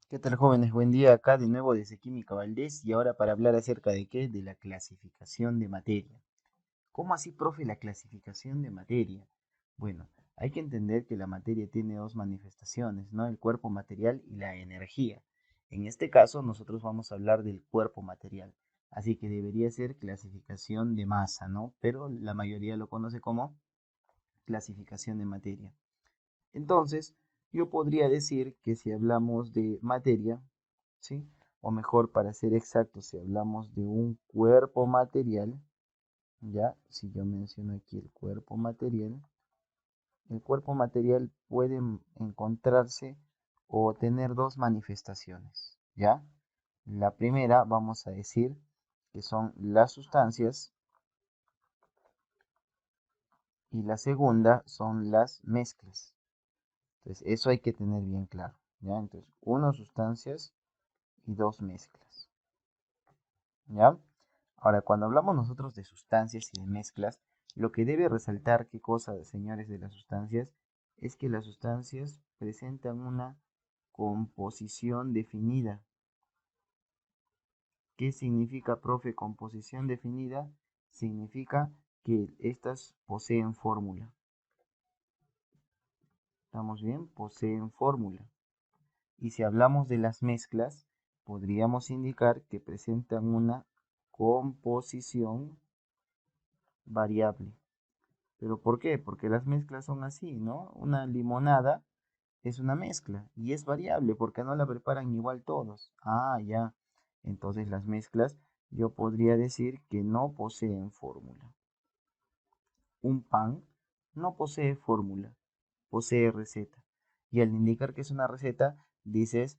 ¿Qué tal, jóvenes? Buen día, acá de nuevo desde Química Valdés y ahora para hablar acerca de qué, de la clasificación de materia. ¿Cómo así, profe, la clasificación de materia? Bueno, hay que entender que la materia tiene dos manifestaciones, ¿no? El cuerpo material y la energía. En este caso, nosotros vamos a hablar del cuerpo material, así que debería ser clasificación de masa, ¿no? Pero la mayoría lo conoce como clasificación de materia. Entonces, yo podría decir que si hablamos de materia, ¿sí? O mejor, para ser exacto, si hablamos de un cuerpo material, ya, si yo menciono aquí el cuerpo material puede encontrarse o tener dos manifestaciones, ¿ya? La primera, vamos a decir que son las sustancias y la segunda son las mezclas. Entonces, eso hay que tener bien claro, ¿ya? Entonces, uno, sustancias y dos, mezclas, ¿ya? Ahora, cuando hablamos nosotros de sustancias y de mezclas, lo que debe resaltar, qué cosa, señores, de las sustancias, es que las sustancias presentan una composición definida. ¿Qué significa, profe, composición definida? Significa que estas poseen fórmula. ¿Estamos bien? Poseen fórmula. Y si hablamos de las mezclas, podríamos indicar que presentan una composición variable. ¿Pero por qué? Porque las mezclas son así, ¿no? Una limonada es una mezcla y es variable porque no la preparan igual todos. Ah, ya. Entonces las mezclas yo podría decir que no poseen fórmula. Un pan no posee fórmula, posee receta. Y al indicar que es una receta, dices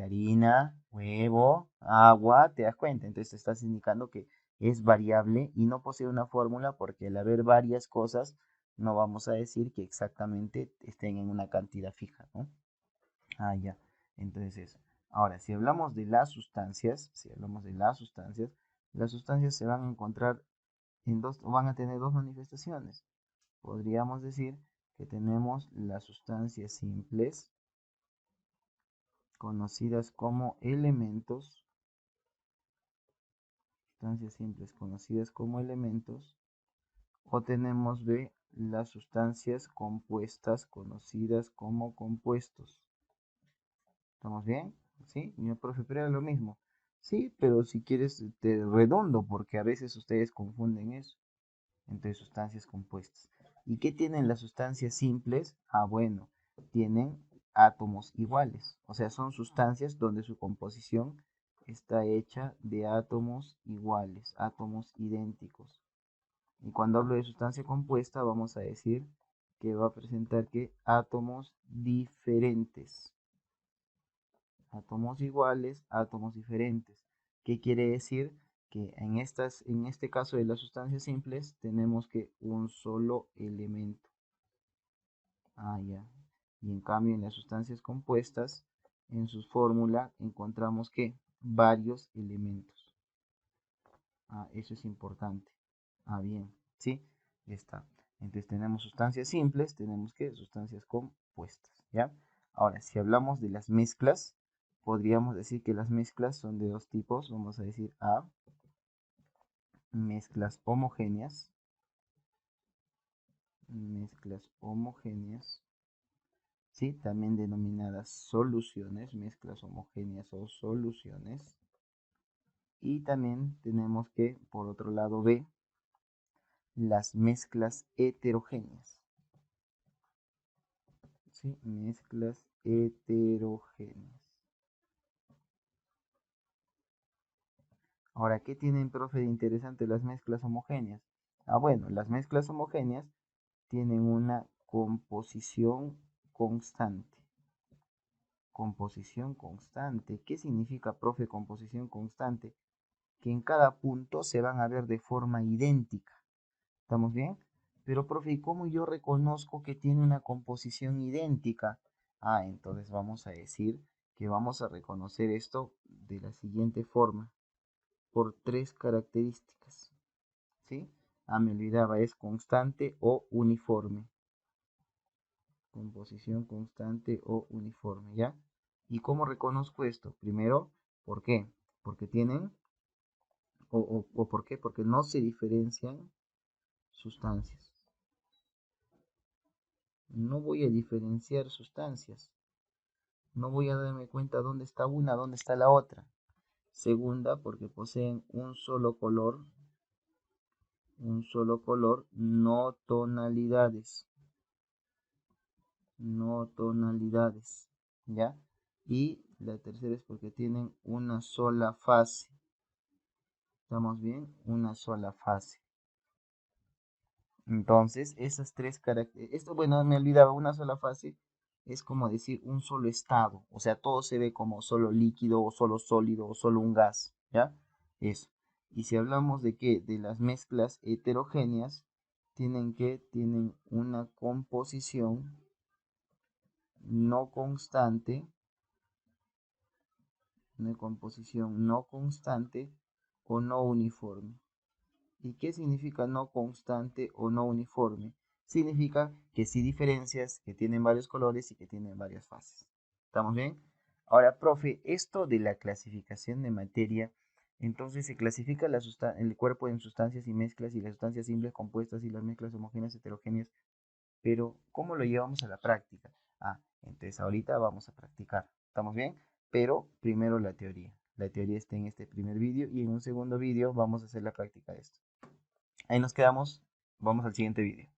harina, huevo, agua, te das cuenta. Entonces te estás indicando que es variable y no posee una fórmula porque al haber varias cosas, no vamos a decir que exactamente estén en una cantidad fija, ¿no? Ah, ya. Entonces eso. Ahora, si hablamos de las sustancias, las sustancias se van a encontrar en dos, van a tener dos manifestaciones. Podríamos decir que tenemos las sustancias simples, conocidas como elementos, o tenemos B, las sustancias compuestas, conocidas como compuestos. ¿Estamos bien? ¿Sí? Y el profe, pero era lo mismo. Sí, pero si quieres te redondo, porque a veces ustedes confunden eso entre sustancias compuestas. ¿Y qué tienen las sustancias simples? Ah, bueno, tienen átomos iguales, o sea, son sustancias donde su composición está hecha de átomos iguales, átomos idénticos. Y cuando hablo de sustancia compuesta, vamos a decir que va a presentar que átomos diferentes, átomos iguales, átomos diferentes. ¿Qué quiere decir? Que en este caso de las sustancias simples tenemos que un solo elemento. Ah, ya. Y en cambio en las sustancias compuestas, en su fórmula encontramos que varios elementos. Ah, eso es importante. Ah, bien. ¿Sí? Ya está. Entonces tenemos sustancias simples, tenemos que sustancias compuestas, ¿ya? Ahora, si hablamos de las mezclas, podríamos decir que las mezclas son de dos tipos. Vamos a decir A, mezclas homogéneas, ¿sí? También denominadas soluciones, mezclas homogéneas o soluciones. Y también tenemos que, por otro lado, B, las mezclas heterogéneas, ¿sí? Mezclas heterogéneas. Ahora, ¿qué tienen, profe, de interesante las mezclas homogéneas? Ah, bueno, las mezclas homogéneas tienen una composición constante. Composición constante. ¿Qué significa, profe, composición constante? Que en cada punto se van a ver de forma idéntica. ¿Estamos bien? Pero, profe, ¿y cómo yo reconozco que tiene una composición idéntica? Ah, entonces vamos a decir que vamos a reconocer esto de la siguiente forma, por tres características. ¿Sí? Ah, me olvidaba, es constante o uniforme. Composición constante o uniforme, ¿ya? ¿Y cómo reconozco esto? Primero, ¿por qué? Porque tienen, o ¿por qué? Porque no se diferencian sustancias. No voy a diferenciar sustancias. No voy a darme cuenta dónde está una, dónde está la otra. Segunda, porque poseen un solo color, no tonalidades, no tonalidades, ¿ya? Y la tercera es porque tienen una sola fase. ¿Estamos bien? Una sola fase. Entonces, esas tres características, esto, bueno, me olvidaba, una sola fase es como decir un solo estado, o sea, todo se ve como solo líquido o solo sólido o solo un gas, ¿ya? Eso. Y si hablamos de que de las mezclas heterogéneas, tienen una composición no constante, una composición no constante o no uniforme. ¿Y qué significa no constante o no uniforme? Significa que sí diferencias, que tienen varios colores y que tienen varias fases. ¿Estamos bien? Ahora, profe, esto de la clasificación de materia, entonces se clasifica el cuerpo en sustancias y mezclas y las sustancias simples, compuestas y las mezclas homogéneas, heterogéneas, pero ¿cómo lo llevamos a la práctica? Ah, entonces ahorita vamos a practicar. ¿Estamos bien? Pero primero la teoría. La teoría está en este primer vídeo y en un segundo vídeo vamos a hacer la práctica de esto. Ahí nos quedamos. Vamos al siguiente vídeo.